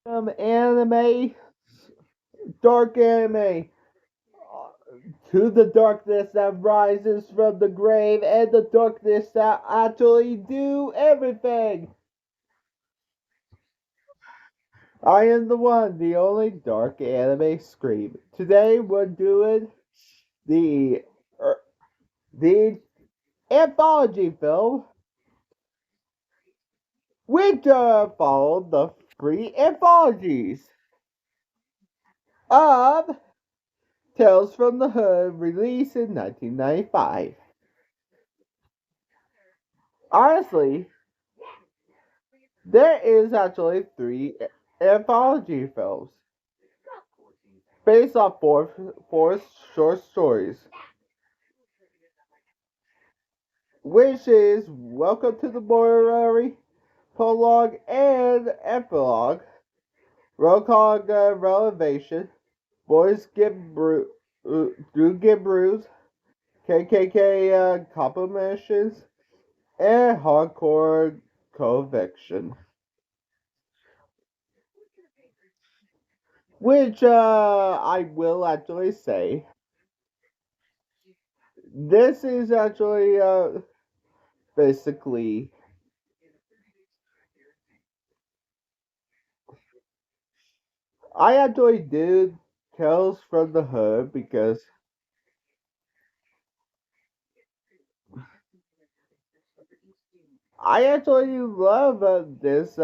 Anime, dark anime, to the darkness that rises from the grave and the darkness that actually do everything. I am the one, the only dark anime scream. Today we're doing the er, the anthology film, which followed the three anthologies of Tales from the Hood, released in 1995. Honestly, there is actually three anthology films based on four short stories, which is Welcome to the Mortuary, Prologue, and Epilogue. Roll call Relevation, Boys Do Get Bruised, KKK Complications, and Hardcore Conviction. Which I will actually say, this is actually basically, I actually did Tales from the Hood because I actually love this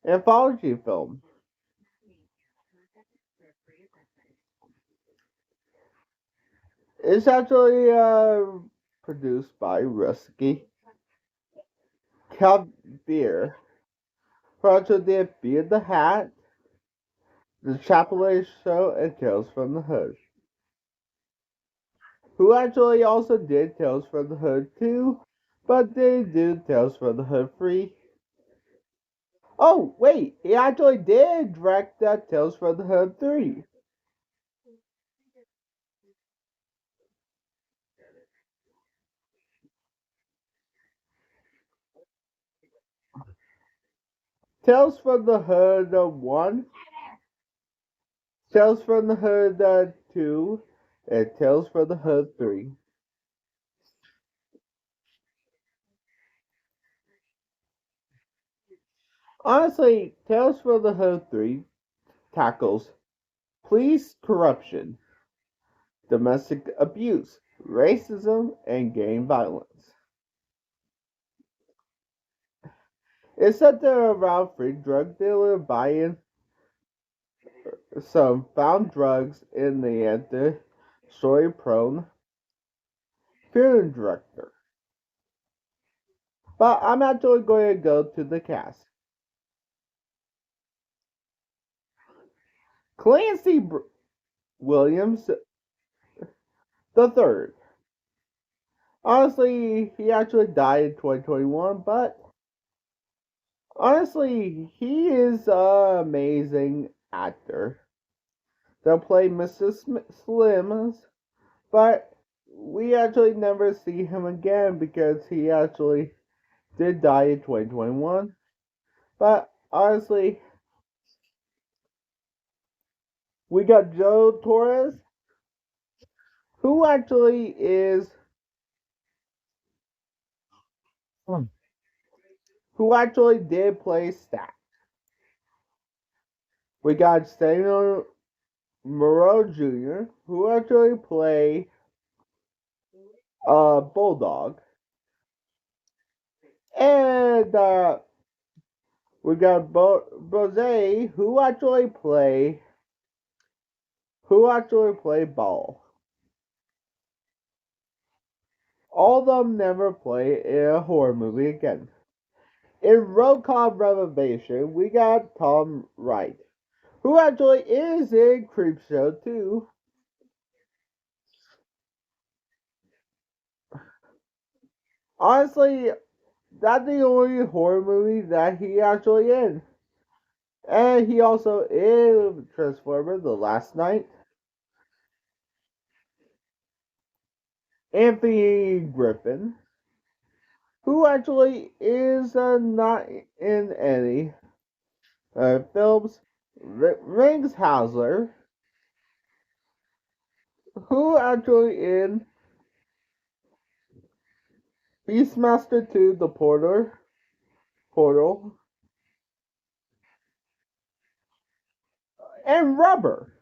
anthology film. It's actually produced by Rusky Beer, who also did Beard the Hat, The Chapelet Show, and Tales from the Hood. Who actually also did Tales from the Hood 2, but they did Tales from the Hood 3. Oh, wait, he actually did direct Tales from the Hood 3. Tales from the Hood 1, Tales from the Hood 2, and Tales from the Hood 3. Honestly, Tales from the Hood 3 tackles police corruption, domestic abuse, racism, and gang violence. It's centered around free drug dealer buying some found drugs in the story prone film director. But I'm actually going to go to the cast. Clancy Williams the third. Honestly, he actually died in 2021, but honestly, he is an amazing actor. They'll play Mr. Slims, but we actually never see him again because he actually did die in 2021. But honestly, we got Joe Torres, who actually is who actually did play Stack. We got Samuel Moreau Jr., who actually played Bulldog, and we got Bose, who actually play Ball. All of them never play in a horror movie again. In Rocom Revelation, we got Tom Wright, who actually is in Creepshow too. Honestly, that's the only horror movie that he actually in. And he also in Transformer The Last Night. Anthony Griffin, who actually is not in any. films Rings Hausler, who actually in Beastmaster 2 The Portal, and Rubber,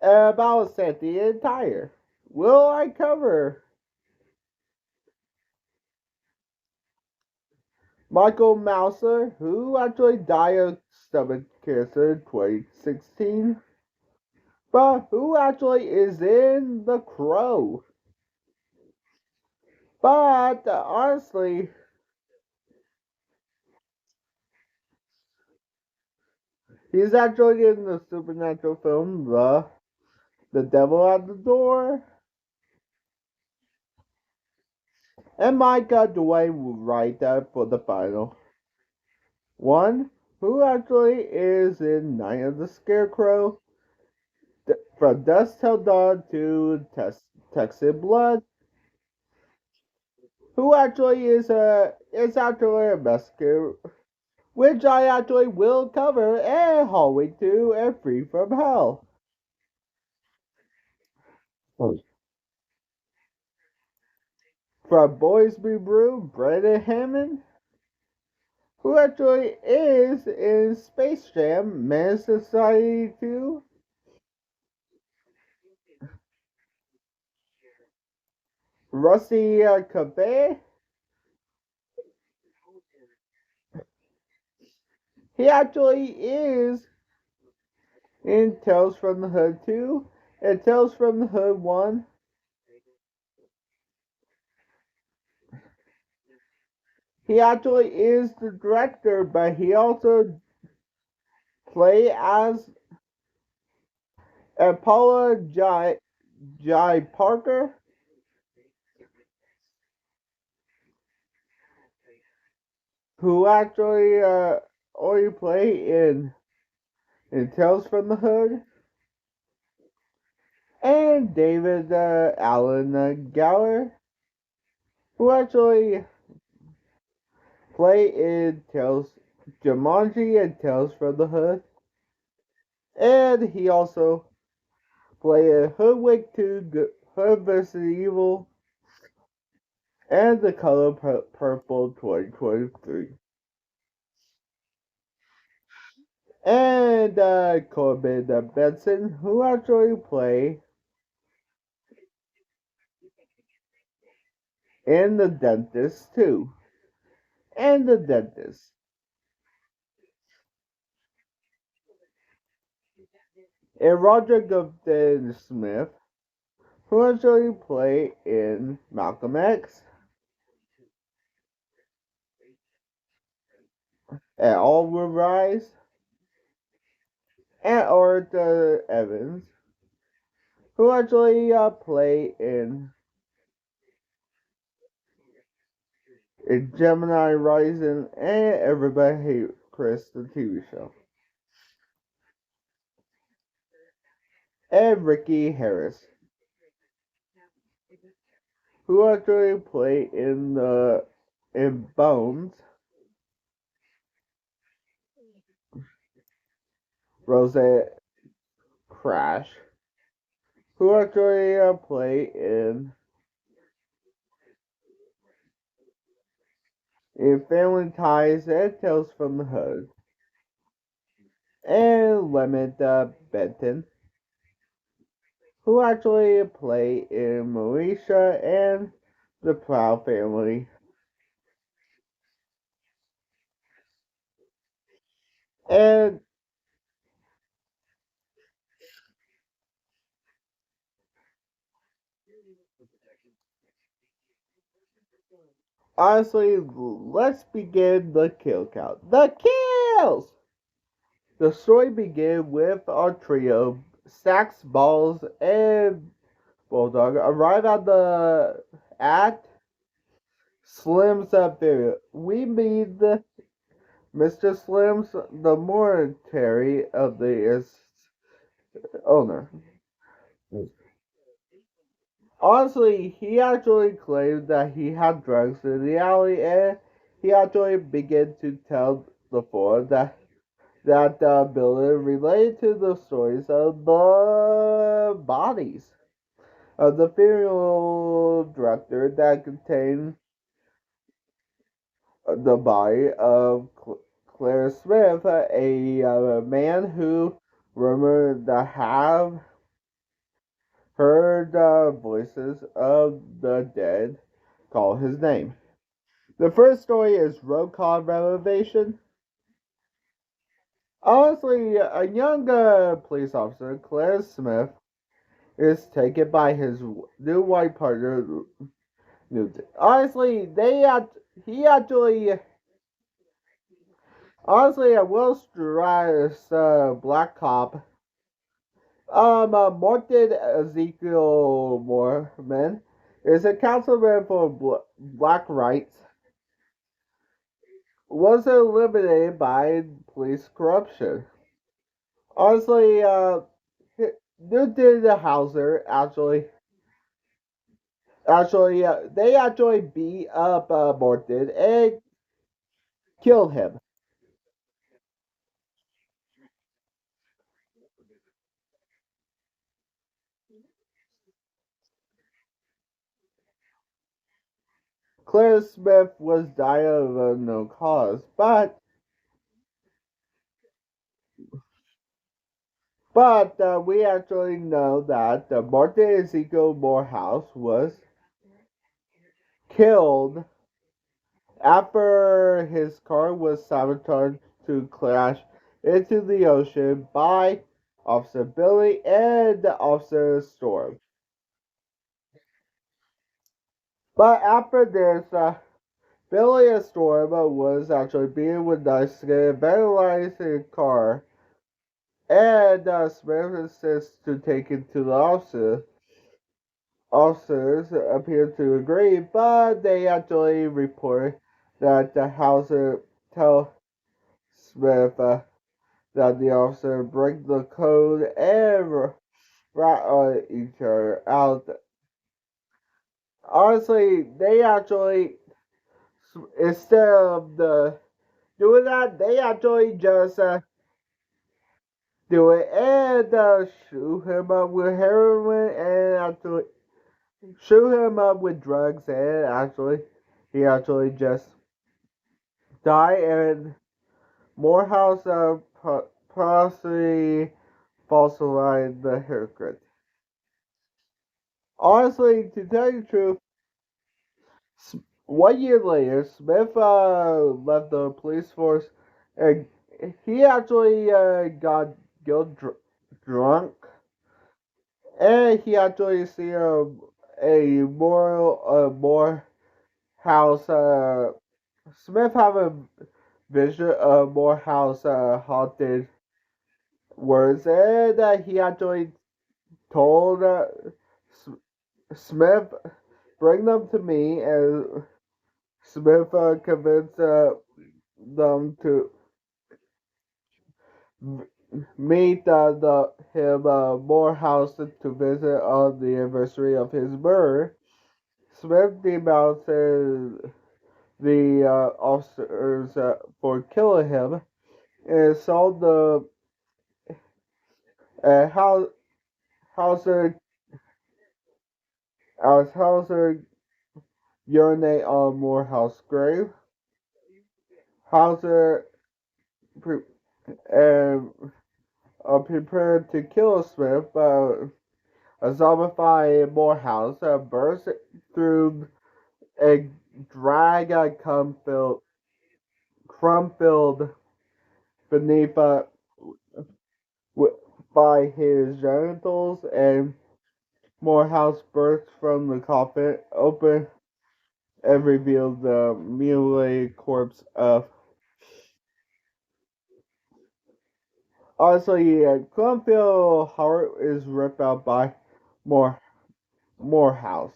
about Santi and Tire. Will I cover Michael Mouser, who actually died of stomach cancer in 2016, but who actually is in The Crow? But honestly, he's actually in the supernatural film The Devil at the Door. And my God, Dwayne write that for the final one, who actually is in Night of the Scarecrow, from Dusk Till Dawn to Texas Blood, who actually is actually a Mexican, which I actually will cover in Hallway 2 and Free from Hell. From Boys Be Brew, Brendan Hammond, who actually is in Space Jam, Menace Society 2. Rusty Cabe, he actually is in Tales from the Hood 2 and Tales from the Hood 1. He actually is the director, but he also played as Paula Jai Parker, who actually only played in Tales from the Hood, and David Allen Gower, who actually played in Tales Jumanji and Tales from the Hood, and he also played Hoodwink 2, Hood vs. Evil, and The Color Purple 2023. And Corbin Benson, who actually played in The Dentist too. And The Dentist. And Roger Goodman Smith, who actually played in Malcolm X, and All Will Rise, and Arthur Evans, who actually played in Gemini Rising and Everybody Hate Chris, the TV show. And Ricky Harris, who actually played in Bones, Rosette Crash, who actually played in Family Ties and Tales from the Hood, and Lemon Benton, who actually played in Moesha and The Proud Family. And honestly, let's begin the kill count. The kills! The story begins with our trio, Sax, Balls, and Bulldog, arrive at Slim's video. We meet Mr. Slim's, the monetary of the owner. Honestly, he actually claimed that he had drugs in the alley, and he actually began to tell the four that Billy related to the stories of the bodies of the funeral director that contained the body of Claire Smith, a man who rumored to have heard voices of the dead call his name. The first story is road car renovation. Honestly, a young police officer, Claire Smith, is taken by his new white partner, Newton. Honestly, he actually, honestly, a Will Stratus black cop, Martin Ezekiel Moorman, is a councilman for black rights, was eliminated by police corruption. Honestly, Newton Hauser they actually beat up Morton and killed him. Claire Smith was died of no cause, but we actually know that Martin Ezekiel Morehouse was killed after his car was sabotaged to crash into the ocean by Officer Billy and Officer Storm. But after this, Billy and Storm was actually being with nice to vandalize his car, and Smith insists to take it to the officer. Officers appear to agree, but they actually report that the Hauser tell Smith that the officer break the code and rat each other out. Honestly, they actually, instead of doing that, they actually just do it and shoot him up with heroin and actually shoot him up with drugs and actually he actually just die and Morehouse possibly falsified the haircut. Honestly, to tell you the truth, 1 year later, Smith left the police force and he actually got drunk and he actually see more house Smith have a vision of more house haunted words and he actually told Smith bring them to me and Smith convinced them to meet the him Morehouse to visit on the anniversary of his murder. Smith denounces the officers for killing him and sold the house Hauser as Hauser urinate on Morehouse grave. Hauser pre- uh, prepared to kill Smith, but a zombified Morehouse burst through a drag crumb filled beneath by his genitals, and Morehouse burst from the coffin, open and revealed the mutilated corpse of. Also, yeah, Clumfield heart is ripped out by More Morehouse.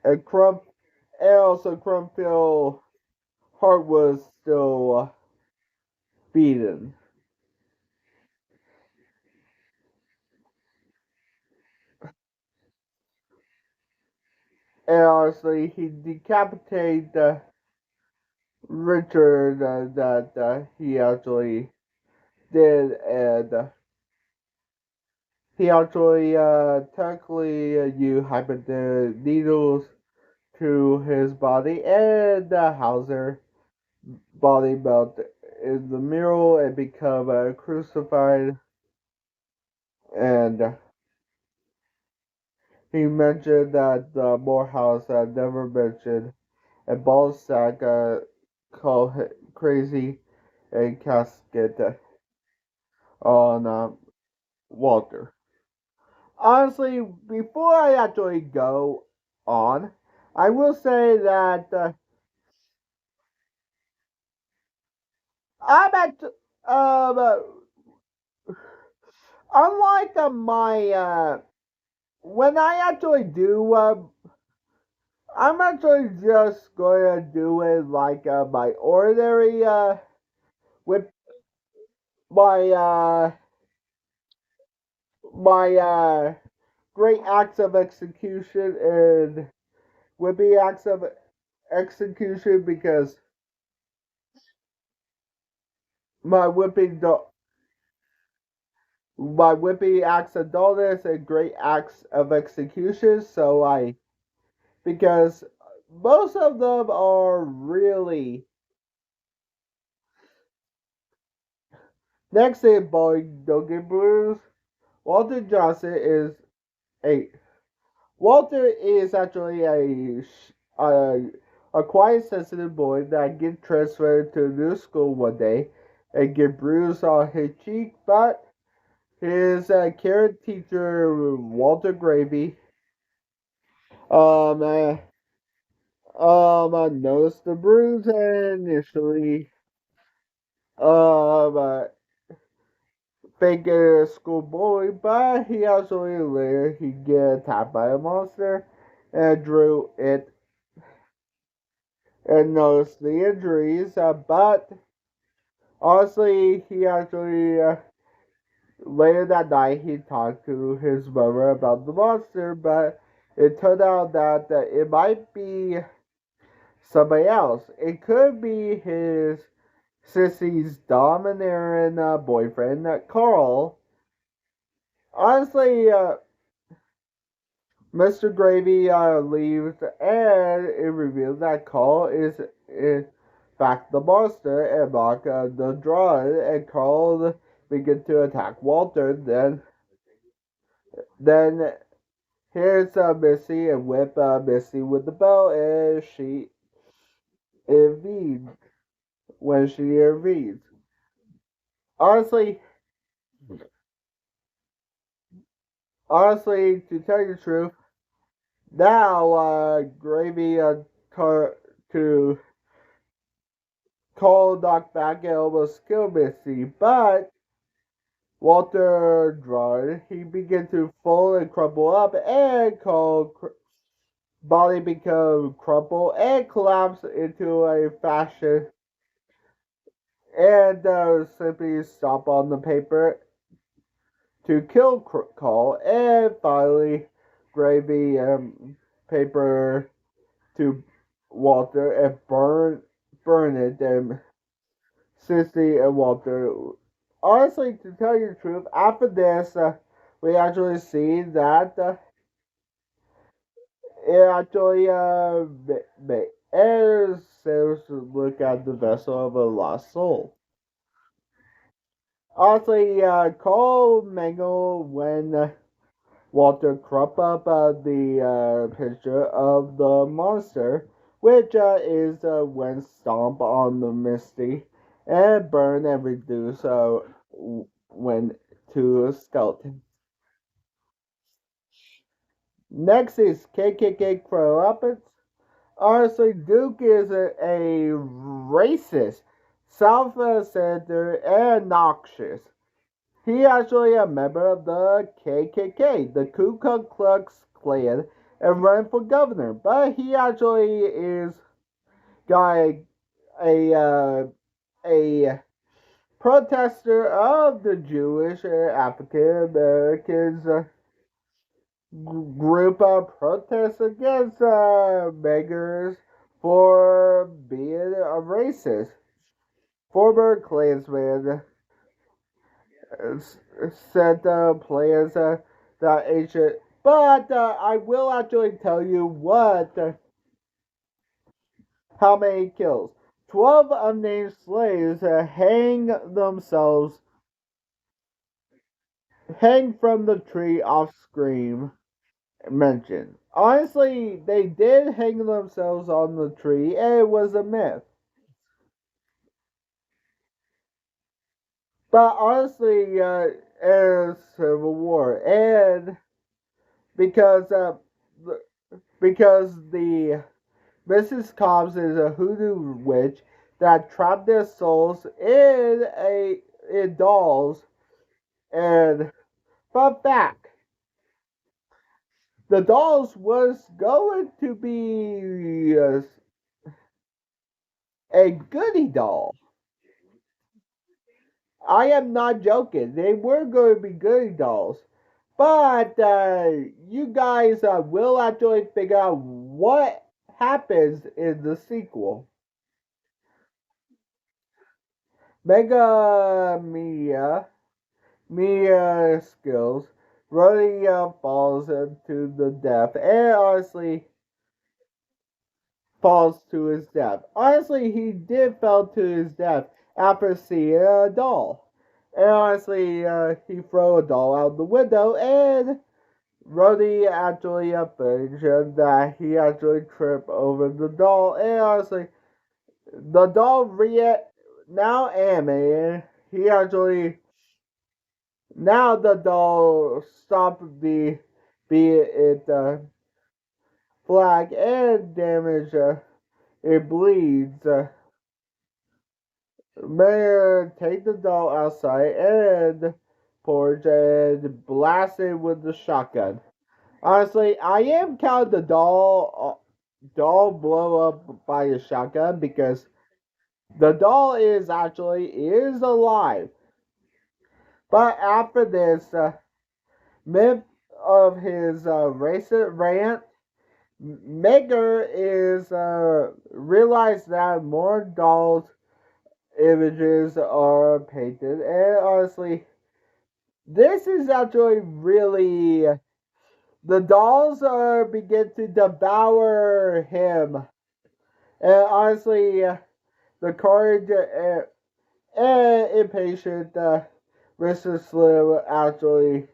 And also Crumfield heart was still beaten. and honestly, he decapitated Richard that he actually did, and he actually technically used hypodermic needles to his body, and Hauser body melt in the mirror and become crucified. And he mentioned that Morehouse never mentioned a ball sack called Crazy and casket on Walter. Honestly, before I actually go on, I will say that I'm at unlike my when I actually do I'm actually just going to do it like my ordinary with my my great acts of execution and whippy acts of execution because my whipping do- my whippy acts of dullness and great acts of execution. So I because most of them are really next in Boy Don't Get Bruised. Walter Johnson is a Walter is actually a quiet, sensitive boy that gets transferred to a new school one day and get bruised on his cheek, but his caring teacher Walter Gravy um uh, noticed the bruise and initially um uh, think a schoolboy, but he actually later he get attacked by a monster and drew it and noticed the injuries, but honestly, he actually later that night he talked to his mother about the monster, but it turned out that it might be somebody else. It could be his sissy's domineering boyfriend, Carl. Honestly, Mr. Gravy leaves and it reveals that Carl is in fact the monster and Mark the drawn and Carl begins to attack Walter. Then here's Missy and whip Missy with the belt and she intervenes when she intervenes. Honestly, to tell you the truth, now Gravy to call Doc back and almost kill Missy, but Walter drawn, he began to fall and crumple up and called body become crumple and collapse into a fashion and simply stop on the paper to kill Call and finally Gravy paper to Walter and burn it and Sissy and Walter. Honestly, to tell you the truth, after this, we actually see that it actually airs sailors to look at the vessel of a lost soul. Honestly, Cole Mangle when Walter crop up the picture of the monster, which is when stomp on the Misty and burn and reduce when to a skeleton. Next is KKK Crow Uppets. Honestly, Duke is a racist, self-centered, and noxious. He actually a member of the KKK, the Ku Klux Klan, and ran for governor. But he actually is got a protester of the Jewish African Americans group of protests against beggars for being a racist. Former Klansman said the players that ancient. But I will actually tell you how many kills. 12 unnamed slaves hang from the tree off screen mentioned. Honestly, they did hang themselves on the tree, and it was a myth. But honestly, it's Civil War, and because uh, because the Mrs. Cobbs is a hoodoo witch that trapped their souls in dolls. And fun fact, the dolls was going to be a goody doll. I am not joking. They were going to be goody dolls. But you guys will actually figure out what happens in the sequel. Mia skills really falls into the death, and honestly falls to his death. Honestly, he did fall to his death after seeing a doll. And honestly, he threw a doll out the window, and Rhodey actually mentioned that he actually tripped over the doll. And honestly, the doll now animated. He actually now the doll stopped the be it flag and damage. It bleeds. Mayor take the doll outside and porch and blast it with the shotgun. Honestly, I am counting the doll blow up by a shotgun because the doll is alive. But after this myth of his racist rant, Maker is realized that more dolls images are painted, and honestly, this is actually really the dolls begin to devour him, and honestly, the courage and impatient Mr. Slim actually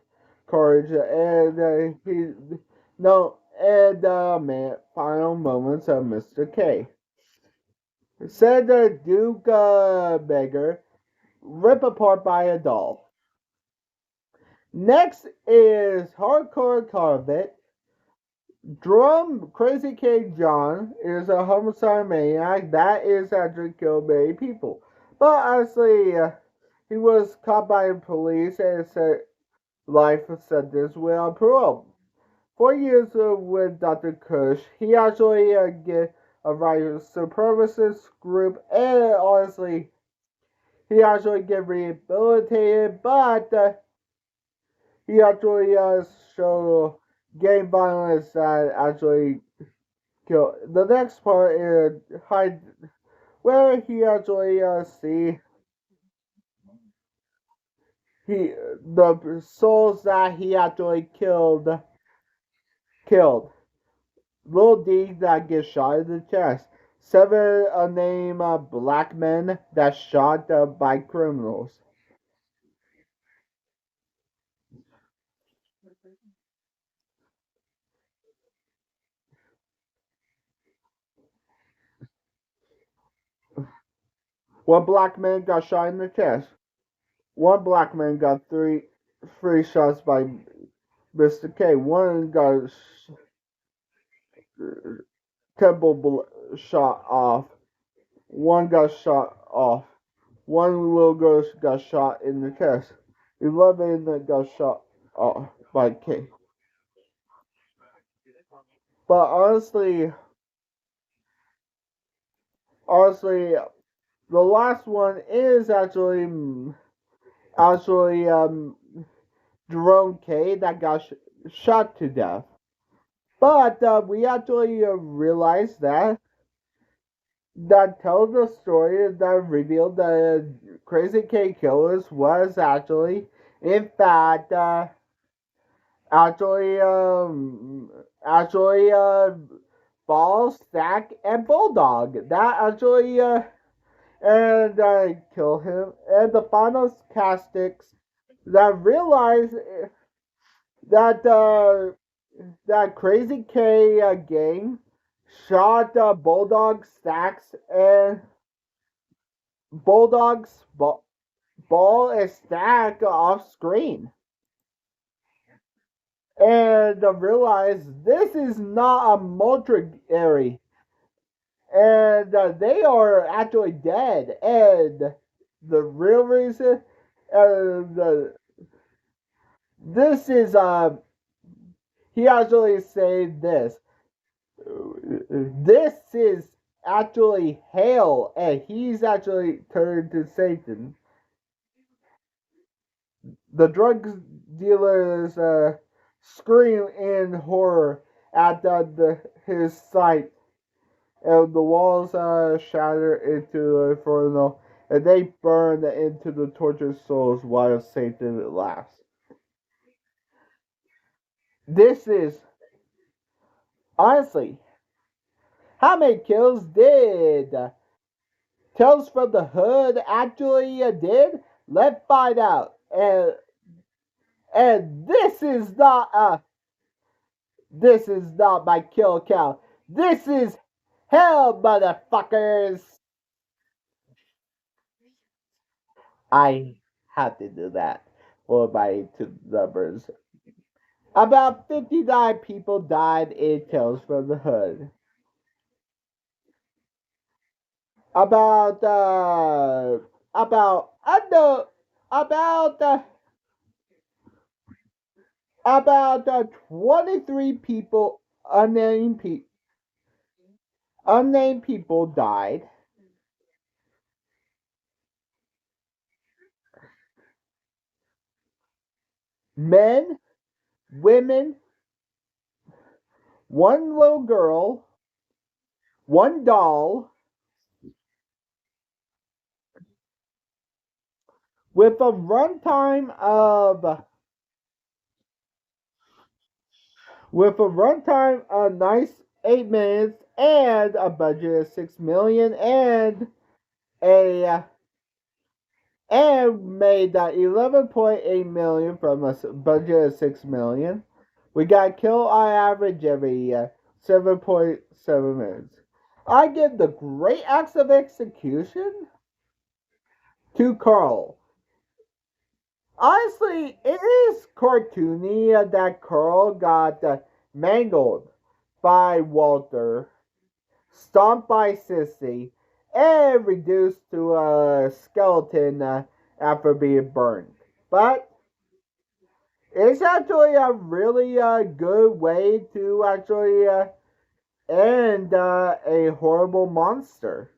courage and he no and man final moments of Mr. K. Said the Duke beggar rip apart by a doll. Next is Hardcore Carvet. Drum Crazy K John is a homicide maniac that is actually killed many people. But honestly, he was caught by the police and said life sentence without parole. 4 years with Dr. Kush, he actually get a right supremacist group, and honestly, he actually get rehabilitated, but he actually show gang violence that actually kill. The next part is hide where he actually see he the souls that he actually killed. Little D that gets shot in the chest. Seven unnamed black men that shot by criminals. One black man got shot in the chest. One black man got three shots by Mr. K. One got shot off. One got shot off. One little girl got shot in the chest. 11 that got shot off by K. But honestly, the last one is actually Jerome K. That got shot to death. But we actually realized that tells the story that revealed that Crazy K Killers was actually, in fact, actually, actually, Ball, Stack, and Bulldog. That actually, and kill him. And the final castics that realized that that Crazy K gang shot Bulldog, Stacks, and Bulldog's ball and Stack off screen. And realize this is not a mortuary, and they are actually dead. And the real reason, the this is he actually said this. This is actually hell, and he's actually turned to Satan. The drug dealers scream in horror at his sight, and the walls shatter into inferno, and they burn into the tortured souls while Satan laughs. This is honestly how many kills did Tales from the Hood actually did? Let's find out. And this is not my kill count. This is hell, motherfuckers. I have to do that for my two numbers. About 59 people died in Tales from the Hood. About about under about about 23 people, unnamed people died. Men, women, one little girl, one doll, with a runtime of a nice 8 minutes and a budget of 6 million a and made 11.8 million from a budget of 6 million. We got kill on average every 7.7 minutes. I give the great acts of execution to Carl. Honestly, it is cartoony that Carl got mangled by Walter, stomped by Sissy, and reduced to a skeleton after being burned. But it's actually a really good way to actually end a horrible monster.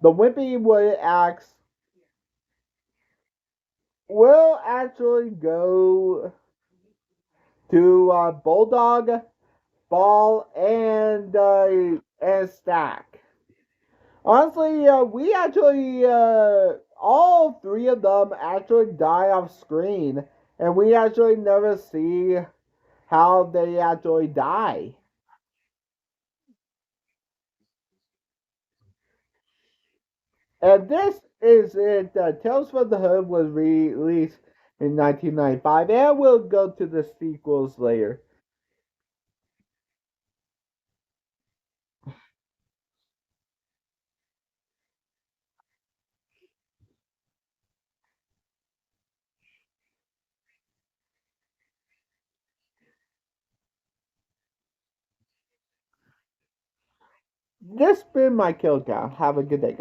The Wimpy Wood axe will actually go to Bulldog, Ball, and Stack. Honestly, we actually all three of them actually die off screen, and we actually never see how they actually die. And this is it. Tales from the Hood was released in 1995, and we'll go to the sequels later. This has been my kill count. Have a good day, guys.